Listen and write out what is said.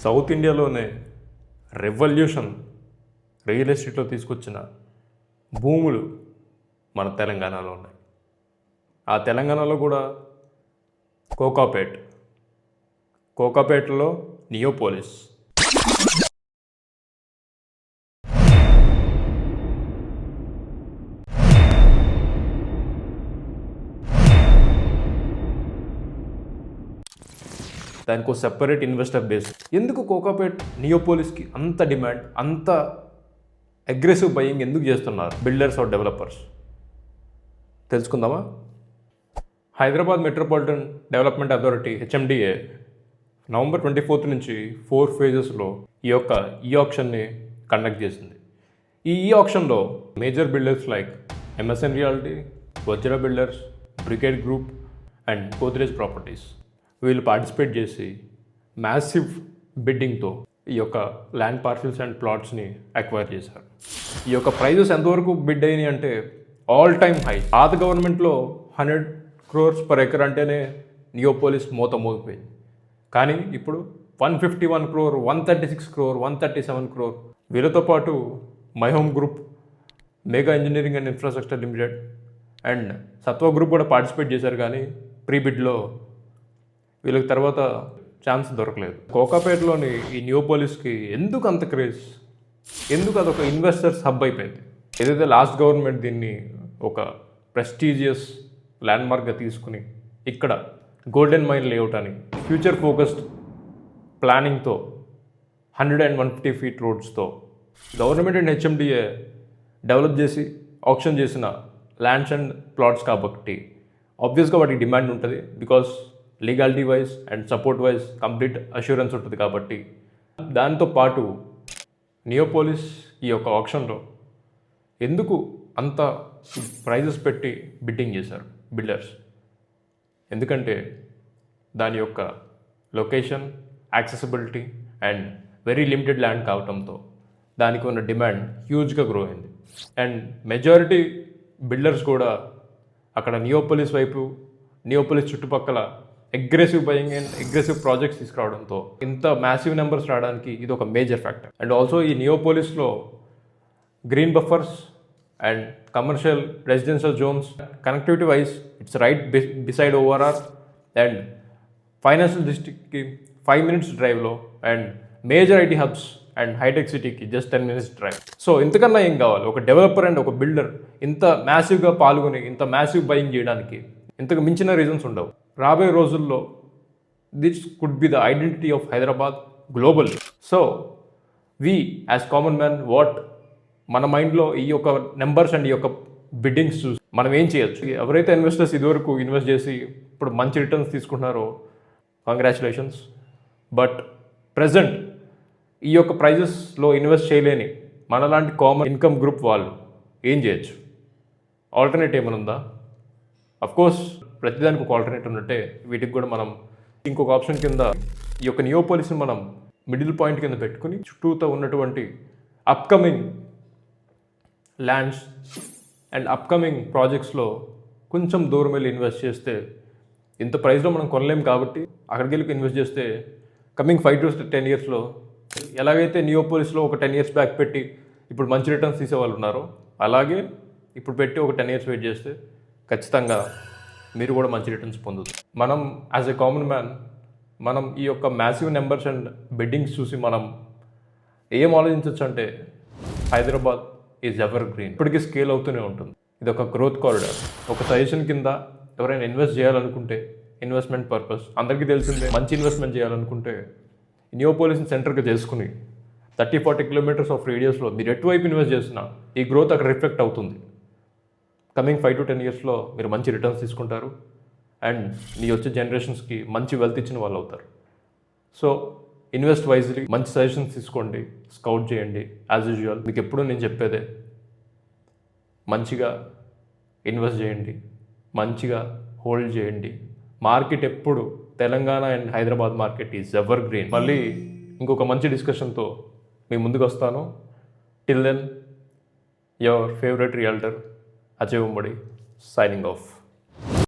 South ఇండియాలోనే revolution real ఎస్టేట్లో తీసుకొచ్చిన భూములు మన తెలంగాణలో ఉన్నాయి. ఆ తెలంగాణలో కూడా కోకాపేటలో నియోపోలిస్. దానికి ఒక సెపరేట్ ఇన్వెస్టర్ బేస్. ఎందుకు కోకాపేట్ నియోపోలిస్కి అంత డిమాండ్, అంత అగ్రెసివ్ బయింగ్ ఎందుకు చేస్తున్నారు బిల్డర్స్ ఆర్ డెవలపర్స్? తెలుసుకుందామా? Hyderabad metropolitan development authority HMDA November 24 నుంచి 4 ఫేజెస్లో ఈ ఆక్షన్ని కండక్ట్ చేసింది. ఈ ఆక్షన్లో major builders like MSN reality, Vajra builders, Brigade group and Godrej properties వీళ్ళు పార్టిసిపేట్ చేసి మ్యాసివ్ బిడ్డింగ్తో ఈ యొక్క ల్యాండ్ పార్సిల్స్ అండ్ ప్లాట్స్ని అక్వైర్ చేశారు. ఈ యొక్క ప్రైజెస్ ఎంతవరకు బిడ్ అయినాయి అంటే ఆల్ టైమ్ హై. పాత గవర్నమెంట్లో 100 crores per acre అంటేనే నియోపోలిస్ మోగిపోయింది. కానీ ఇప్పుడు 151 crore, 136 crore, 137 crore. వీళ్ళతో పాటు my home group, mega engineering and infrastructure limited and సత్వ గ్రూప్ కూడా పార్టిసిపేట్ చేశారు. కానీ ప్రీ బిడ్లో వీళ్ళకి తర్వాత ఛాన్స్ దొరకలేదు. కోకాపేటలోని ఈ నియోపోలిస్కి ఎందుకు అంత క్రేజ్? ఎందుకు అదొక ఇన్వెస్టర్స్ హబ్ అయిపోయింది? ఏదైతే లాస్ట్ గవర్నమెంట్ దీన్ని ఒక ప్రెస్టీజియస్ ల్యాండ్మార్క్గా తీసుకుని ఇక్కడ గోల్డెన్ మైన్ లేఅవుట్ అని ఫ్యూచర్ ఫోకస్డ్ ప్లానింగ్తో 100 and 150 feet రోడ్స్తో గవర్నమెంట్ అండ్ HMDA డెవలప్ చేసి ఆప్షన్ చేసిన ల్యాండ్స్ అండ్ ప్లాట్స్ కాబట్టి ఆబ్వియస్గా వాటికి డిమాండ్ ఉంటుంది. Because legality wise and support wise complete assurance ఉంటుంది. కాబట్టి దాంతో పాటు నియోపోలిస్ ఈ యొక్క ఆప్షన్లో ఎందుకు అంత ప్రైజెస్ పెట్టి బిడ్డింగ్ చేశారు బిల్డర్స్? ఎందుకంటే దాని యొక్క location, accessibility and very limited land కావడంతో దానికి ఉన్న డిమాండ్ హ్యూజ్గా గ్రో అయింది. అండ్ మెజారిటీ బిల్డర్స్ కూడా అక్కడ నియోపోలిస్ చుట్టుపక్కల aggressive buying and aggressive projects తీసుకురావడంతో ఇంత మ్యాసివ్ నెంబర్స్ రావడానికి ఇది ఒక మేజర్ ఫ్యాక్టర్. అండ్ ఆల్సో ఈ నియోపోలిస్లో green buffers and commercial residential zones, connectivity wise it's right beside ORR and financial డిస్ట్రిక్ట్కి 5 minutes డ్రైవ్లో and major IT hubs and hitech సిటీకి just 10 minutes డ్రైవ్. సో ఇంతకన్నా ఏం కావాలి? ఒక డెవలపర్ అండ్ ఒక బిల్డర్ ఇంత మ్యాసివ్గా పాల్గొని ఇంత మ్యాసివ్ బయింగ్ చేయడానికి ఇంతకు మించిన రీజన్స్ ఉండవు. రాబోయే రోజుల్లో this could be the identity of Hyderabad global. So we as common man మన మైండ్లో ఈ యొక్క నెంబర్స్ అండ్ ఈ యొక్క బిడ్డింగ్స్ చూసి మనం ఏం చేయొచ్చు? ఎవరైతే ఇన్వెస్టర్స్ ఇదివరకు ఇన్వెస్ట్ చేసి ఇప్పుడు మంచి రిటర్న్స్ తీసుకుంటున్నారో కంగ్రాచులేషన్స్. బట్ ప్రజెంట్ ఈ యొక్క ప్రైజెస్లో ఇన్వెస్ట్ చేయలేని మనలాంటి కామన్ ఇన్కమ్ గ్రూప్ వాళ్ళు ఏం చేయొచ్చు? ఆల్టర్నేట్ ఏమైనా ఉందా? అఫ్కోర్స్ ప్రతిదానికి ఒక ఆల్టర్నేట్ ఉన్నట్టే వీటికి కూడా మనం ఇంకొక ఆప్షన్ కింద ఈ యొక్క నియోపోలిస్ని మనం మిడిల్ పాయింట్ కింద పెట్టుకుని చుట్టూతో ఉన్నటువంటి అప్కమింగ్ ల్యాండ్స్ అండ్ అప్కమింగ్ ప్రాజెక్ట్స్లో కొంచెం దూరం వెళ్ళి ఇన్వెస్ట్ చేస్తే, ఇంత ప్రైస్లో మనం కొనలేం కాబట్టి అక్కడికి వెళ్ళి ఇన్వెస్ట్ చేస్తే కమింగ్ 5 to 10 yearsలో ఎలాగైతే నియోపోలిస్లో ఒక 10 years బ్యాక్ పెట్టి ఇప్పుడు మంచి రిటర్న్స్ తీసేవాళ్ళు ఉన్నారో అలాగే ఇప్పుడు పెట్టి ఒక 10 years వెయిట్ చేస్తే ఖచ్చితంగా మీరు కూడా మంచి రిటర్న్స్ పొందుతారు. మనం యాజ్ ఎ కామన్ మ్యాన్ మనం ఈ యొక్క మ్యాసివ్ నెంబర్స్ అండ్ బిడ్డింగ్స్ చూసి మనం ఏం ఆలోచించవచ్చు అంటే హైదరాబాద్ ఈజ్ ఎవర్ గ్రీన్. ఇప్పటికీ స్కేల్ అవుతూనే ఉంటుంది. ఇది ఒక గ్రోత్ కారిడార్. ఒక సజెషన్ కింద ఎవరైనా ఇన్వెస్ట్ చేయాలనుకుంటే ఇన్వెస్ట్మెంట్ పర్పస్ అందరికీ తెలిసిందే. మంచి ఇన్వెస్ట్మెంట్ చేయాలనుకుంటే నియోపోలిస్ని సెంటర్గా చేసుకుని 30-40 kilometers ఆఫ్ రేడియస్లో మీరు ఎటువైపు ఇన్వెస్ట్ చేసినా ఈ గ్రోత్ అక్కడ రిఫ్లెక్ట్ అవుతుంది. కమింగ్ 5 to 10 yearsలో మీరు మంచి రిటర్న్స్ తీసుకుంటారు అండ్ మీ వచ్చే జనరేషన్స్కి మంచి వెల్త్ ఇచ్చిన వాళ్ళు అవుతారు. సో ఇన్వెస్ట్ వైజ్లీ, మంచి సజెషన్స్ తీసుకోండి, స్కౌట్ చేయండి. యాజ్ యూజువల్ మీకు ఎప్పుడూ నేను చెప్పేదే, మంచిగా ఇన్వెస్ట్ చేయండి, మంచిగా హోల్డ్ చేయండి. మార్కెట్ ఎప్పుడు Telangana and Hyderabad market is evergreen. మళ్ళీ ఇంకొక మంచి డిస్కషన్తో మీ ముందుకు వస్తాను. Till then your favourite realtor Ajay Ummadi signing off.